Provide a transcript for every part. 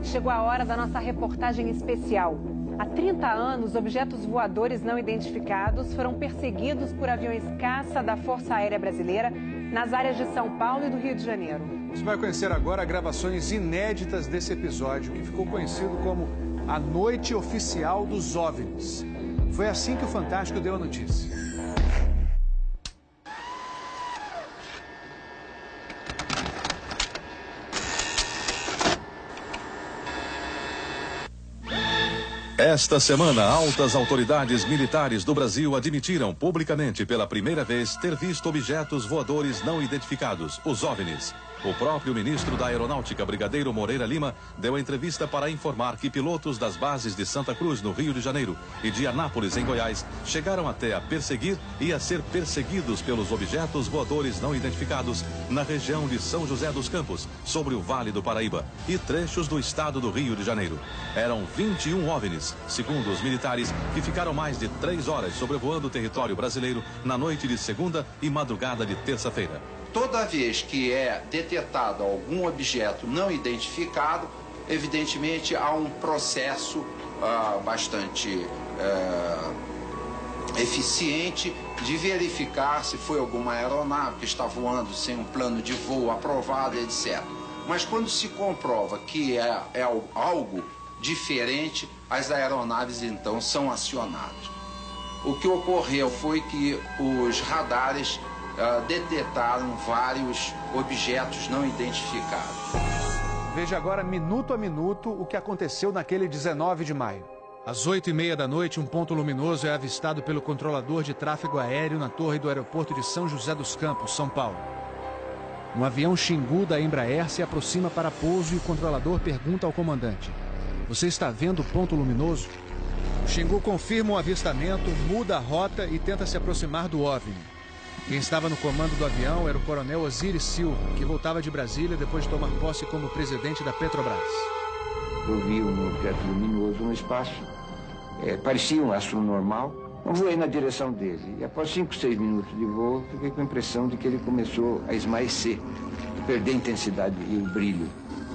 Chegou a hora da nossa reportagem especial. Há 30 anos, objetos voadores não identificados foram perseguidos por aviões caça da Força Aérea Brasileira nas áreas de São Paulo e do Rio de Janeiro. Você vai conhecer agora gravações inéditas desse episódio, que ficou conhecido como a Noite Oficial dos OVNIs. Foi assim que o Fantástico deu a notícia. Esta semana, altas autoridades militares do Brasil admitiram publicamente pela primeira vez ter visto objetos voadores não identificados, os OVNIs. O próprio ministro da Aeronáutica, Brigadeiro Moreira Lima, deu entrevista para informar que pilotos das bases de Santa Cruz, no Rio de Janeiro, e de Anápolis, em Goiás, chegaram até a perseguir e a ser perseguidos pelos objetos voadores não identificados na região de São José dos Campos, sobre o Vale do Paraíba, e trechos do estado do Rio de Janeiro. Eram 21 OVNIs, segundo os militares, que ficaram mais de 3 horas sobrevoando o território brasileiro na noite de segunda e madrugada de terça-feira. Toda vez que é detectado algum objeto não identificado, evidentemente há um processo bastante eficiente de verificar se foi alguma aeronave que está voando sem um plano de voo aprovado, etc. Mas quando se comprova que é algo diferente, as aeronaves então são acionadas. O que ocorreu foi que os radares detectaram vários objetos não identificados. Veja agora, minuto a minuto, o que aconteceu naquele 19 de maio. Às 8h30 da noite, um ponto luminoso é avistado pelo controlador de tráfego aéreo na torre do aeroporto de São José dos Campos, São Paulo. Um avião Xingu da Embraer se aproxima para pouso e o controlador pergunta ao comandante: "Você está vendo o ponto luminoso?" O Xingu confirma o avistamento, muda a rota e tenta se aproximar do OVNI. Quem estava no comando do avião era o coronel Osiris Silva, que voltava de Brasília depois de tomar posse como presidente da Petrobras. Eu vi um objeto luminoso no espaço, parecia um astro normal. Eu voei na direção dele e após 5, 6 minutos de voo, fiquei com a impressão de que ele começou a esmaecer, a perder a intensidade e o brilho.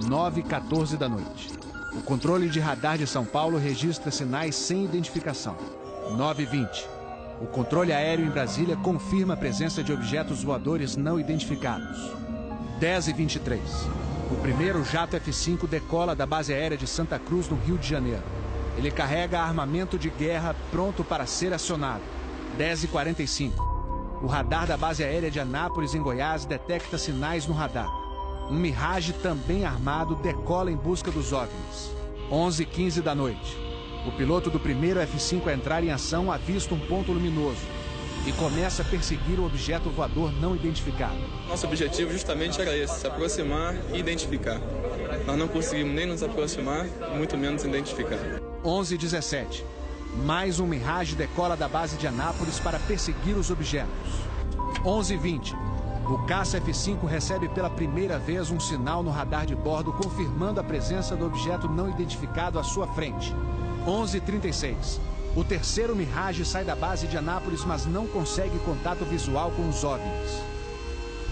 9h14 da noite. O controle de radar de São Paulo registra sinais sem identificação. 9h20. O controle aéreo em Brasília confirma a presença de objetos voadores não identificados. 10h23. O primeiro jato F-5 decola da base aérea de Santa Cruz, no Rio de Janeiro. Ele carrega armamento de guerra pronto para ser acionado. 10h45. O radar da base aérea de Anápolis, em Goiás, detecta sinais no radar. Um Mirage também armado decola em busca dos OVNIs. 11h15 da noite. O piloto do primeiro F-5 a entrar em ação avista um ponto luminoso e começa a perseguir o objeto voador não identificado. Nosso objetivo justamente era esse, se aproximar e identificar. Nós não conseguimos nem nos aproximar, muito menos identificar. 11h17. Mais um Mirage decola da base de Anápolis para perseguir os objetos. 11h20. O caça F-5 recebe pela primeira vez um sinal no radar de bordo confirmando a presença do objeto não identificado à sua frente. 11h36. O terceiro Mirage sai da base de Anápolis, mas não consegue contato visual com os OVNIs.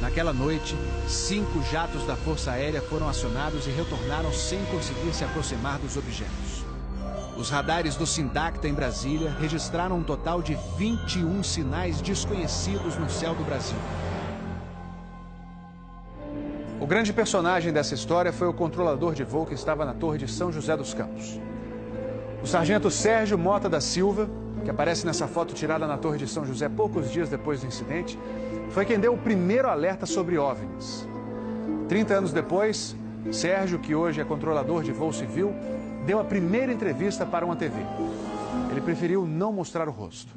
Naquela noite, 5 jatos da Força Aérea foram acionados e retornaram sem conseguir se aproximar dos objetos. Os radares do Sindacta em Brasília registraram um total de 21 sinais desconhecidos no céu do Brasil. O grande personagem dessa história foi o controlador de voo que estava na torre de São José dos Campos. O sargento Sérgio Mota da Silva, que aparece nessa foto tirada na torre de São José poucos dias depois do incidente, foi quem deu o primeiro alerta sobre OVNIs. 30 anos depois, Sérgio, que hoje é controlador de voo civil, deu a primeira entrevista para uma TV. Ele preferiu não mostrar o rosto.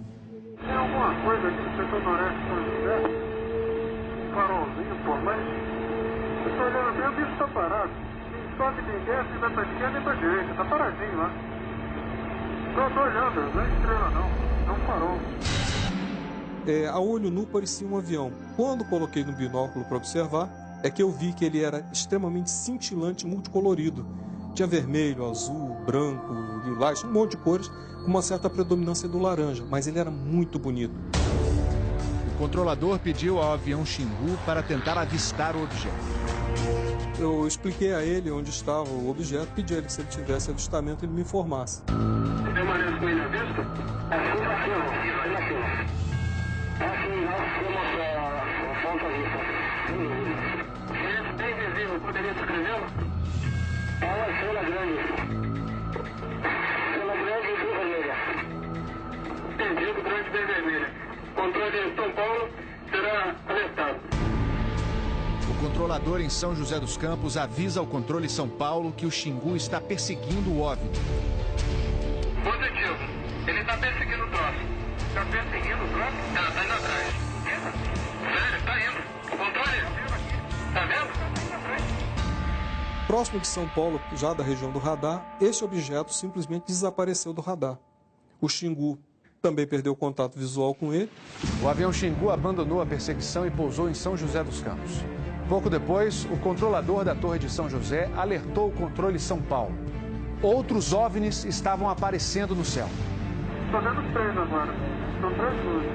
Tem alguma coisa aqui no setor noreste de São José? Um farolzinho por lá? Eu estou olhando bem, o bicho está parado. Nem sobe, nem desce, nem vai para a esquerda, nem para a direita. Está paradinho lá. Estou olhando, não é estrela não. É um farol. A olho nu parecia um avião. Quando coloquei no binóculo para observar, é que eu vi que ele era extremamente cintilante, multicolorido. Tinha vermelho, azul, branco, lilás, um monte de cores, com uma certa predominância do laranja, mas ele era muito bonito. O controlador pediu ao avião Xingu para tentar avistar o objeto. Eu expliquei a ele onde estava o objeto, pedi a ele que se ele tivesse avistamento ele me informasse. Permanece com ele à vista? Aqui, nós temos a ponta vista. Esse bem visível, poderia descrevê-lo? É uma estrela grande. Estrela grande e bem vermelha. Entendido, grande e bem vermelha. Controle de São Paulo será alertado. O controlador em São José dos Campos avisa ao controle São Paulo que o Xingu está perseguindo o OVNI. Positivo. Ele está perseguindo o troço. Está perseguindo o troço? Está indo atrás. Sério, está indo. Controle. Está vendo? Próximo de São Paulo, já da região do radar, este objeto simplesmente desapareceu do radar. O Xingu também perdeu contato visual com ele. O avião Xingu abandonou a perseguição e pousou em São José dos Campos. Pouco depois, o controlador da Torre de São José alertou o controle São Paulo. Outros OVNIs estavam aparecendo no céu. Estou vendo três agora. São três luzes.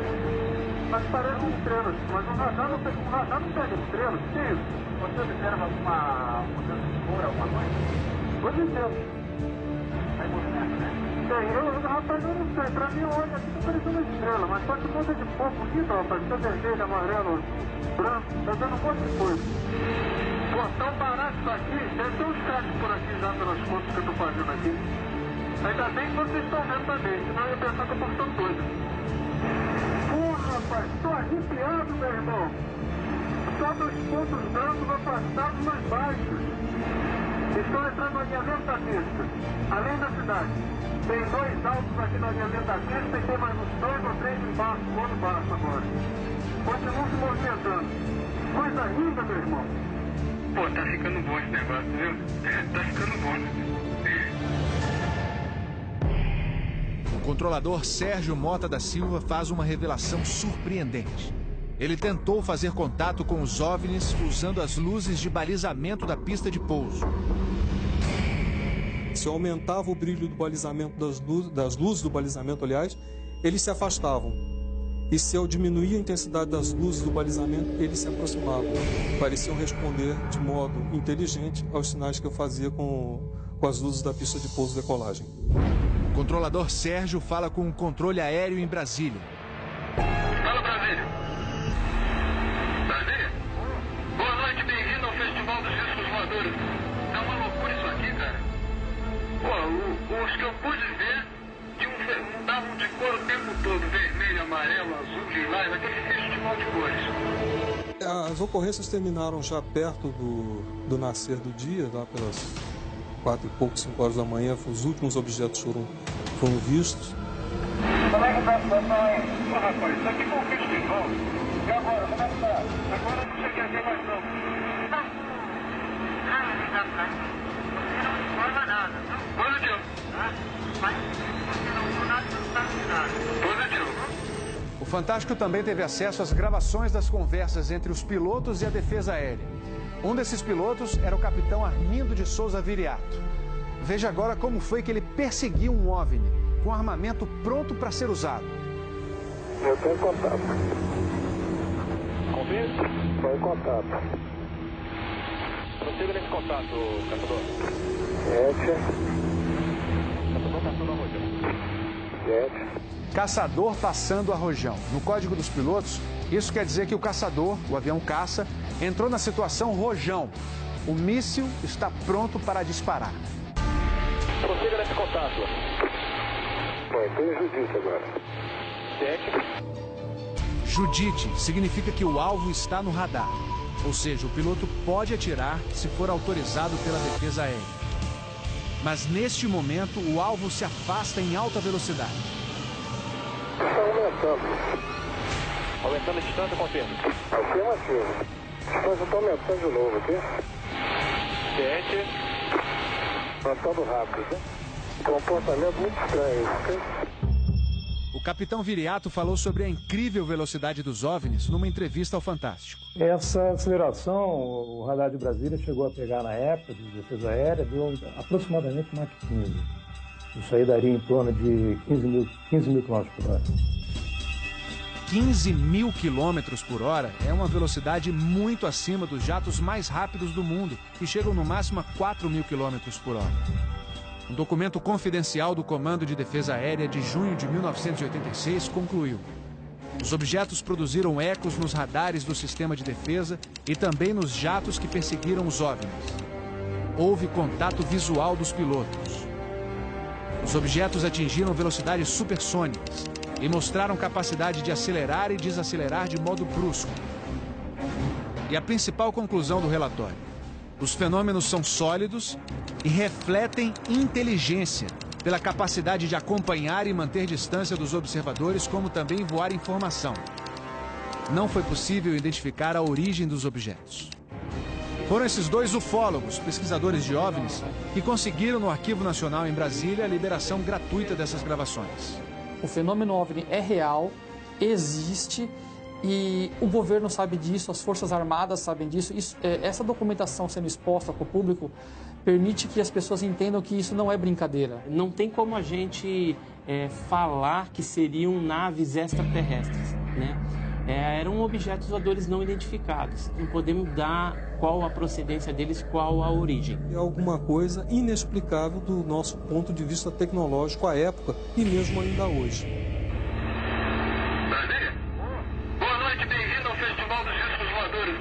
Mas parecem estrelas. Mas o radar não pega estrelas. O que é isso? Você observa alguma mudança de cor, alguma coisa? Pode ser. Vai movimento, né? Rapaz, eu não sei. Pra mim, olha, aqui tá parecendo estrela. Mas só que um monte de cor bonita, rapaz. Tá vermelho, amarelo, branco. Tá dando um monte de coisa. Pô, tão barato isso aqui. Deve ter uns craques por aqui já pelas contas que eu tô fazendo aqui. Ainda bem que vocês estão vendo também. Senão eu ia pensar que eu tô ficando doido. Porra, rapaz. Tô arrepiado, meu irmão. Só dos pontos brancos afastados mais baixos. Estou entrando no alinhamento da pista, além da cidade. Tem dois altos aqui no alinhamento da pista e tem mais uns dois ou três embaixo, voando baixo agora. Continuam se movimentando. Coisa linda, meu irmão. Pô, tá ficando bom esse negócio, viu? Tá ficando bom. O controlador Sérgio Mota da Silva faz uma revelação surpreendente. Ele tentou fazer contato com os OVNIs usando as luzes de balizamento da pista de pouso. Se eu aumentava o brilho do balizamento das luzes do balizamento, aliás, eles se afastavam. E se eu diminuía a intensidade das luzes do balizamento, eles se aproximavam. Pareciam responder de modo inteligente aos sinais que eu fazia com as luzes da pista de pouso e decolagem. O controlador Sérgio fala com o controle aéreo em Brasília. Fala, Brasília. Brasília? Boa noite, bem-vindo ao Festival dos Discos Voadores. É uma loucura isso aqui, cara. Pô, os que eu pude ver mudavam de cor o tempo todo. Vermelho, amarelo, azul, lilás, aquele festival de cores. As ocorrências terminaram já perto do nascer do dia, lá pelas 4 e pouco, 5 horas da manhã. Os últimos objetos foram vistos. Como é que tá a situação aí? Ô, rapaz, isso aqui foi um festival. E agora, como é que tá? Agora não sei o que é mais não. Você não informa nada, não? Positivo. Mas você não viu nada, não sabe de nada. Positivo. O Fantástico também teve acesso às gravações das conversas entre os pilotos e a defesa aérea. Um desses pilotos era o capitão Armindo de Souza Viriato. Veja agora como foi que ele perseguiu um OVNI, com armamento pronto para ser usado. Eu tenho contato. Confirme? Estou em contato. Prossiga nesse contato, caçador. 7. Caçador passando a Rojão. 7. Caçador passando a Rojão. No código dos pilotos, isso quer dizer que o caçador, o avião caça, entrou na situação Rojão. O míssil está pronto para disparar. Prossiga nesse contato. Bom, tem Judite agora. 7. Judite significa que o alvo está no radar. Ou seja, o piloto pode atirar se for autorizado pela defesa aérea. Mas neste momento, o alvo se afasta em alta velocidade. Está aumentando. Aumentando a distância, confirma. Afirmativo. A distância está aumentando de novo aqui. 7. Aumentando rápido, né? Comportamento muito estranho, ok? O capitão Viriato falou sobre a incrível velocidade dos OVNIs numa entrevista ao Fantástico. Essa aceleração, o radar de Brasília chegou a pegar na época de defesa aérea, deu aproximadamente Mach 15. Isso aí daria em torno de 15 mil km por hora. 15.000 quilômetros por hora é uma velocidade muito acima dos jatos mais rápidos do mundo, que chegam no máximo a 4.000 quilômetros por hora. Um documento confidencial do Comando de Defesa Aérea de junho de 1986 concluiu: os objetos produziram ecos nos radares do sistema de defesa e também nos jatos que perseguiram os OVNIs. Houve contato visual dos pilotos. Os objetos atingiram velocidades supersônicas e mostraram capacidade de acelerar e desacelerar de modo brusco. E a principal conclusão do relatório: os fenômenos são sólidos e refletem inteligência, pela capacidade de acompanhar e manter distância dos observadores, como também voar informação. Não foi possível identificar a origem dos objetos. Foram esses dois ufólogos, pesquisadores de OVNIs, que conseguiram no Arquivo Nacional em Brasília a liberação gratuita dessas gravações. O fenômeno OVNI é real, existe, e o governo sabe disso, as Forças Armadas sabem disso. Essa documentação sendo exposta para o público permite que as pessoas entendam que isso não é brincadeira. Não tem como a gente falar que seriam naves extraterrestres, né? Eram objetos voadores não identificados. Não podemos dar qual a procedência deles, qual a origem. É alguma coisa inexplicável do nosso ponto de vista tecnológico à época e mesmo ainda hoje. Brasília? Boa noite, bem-vindo ao Festival dos Discos Voadores.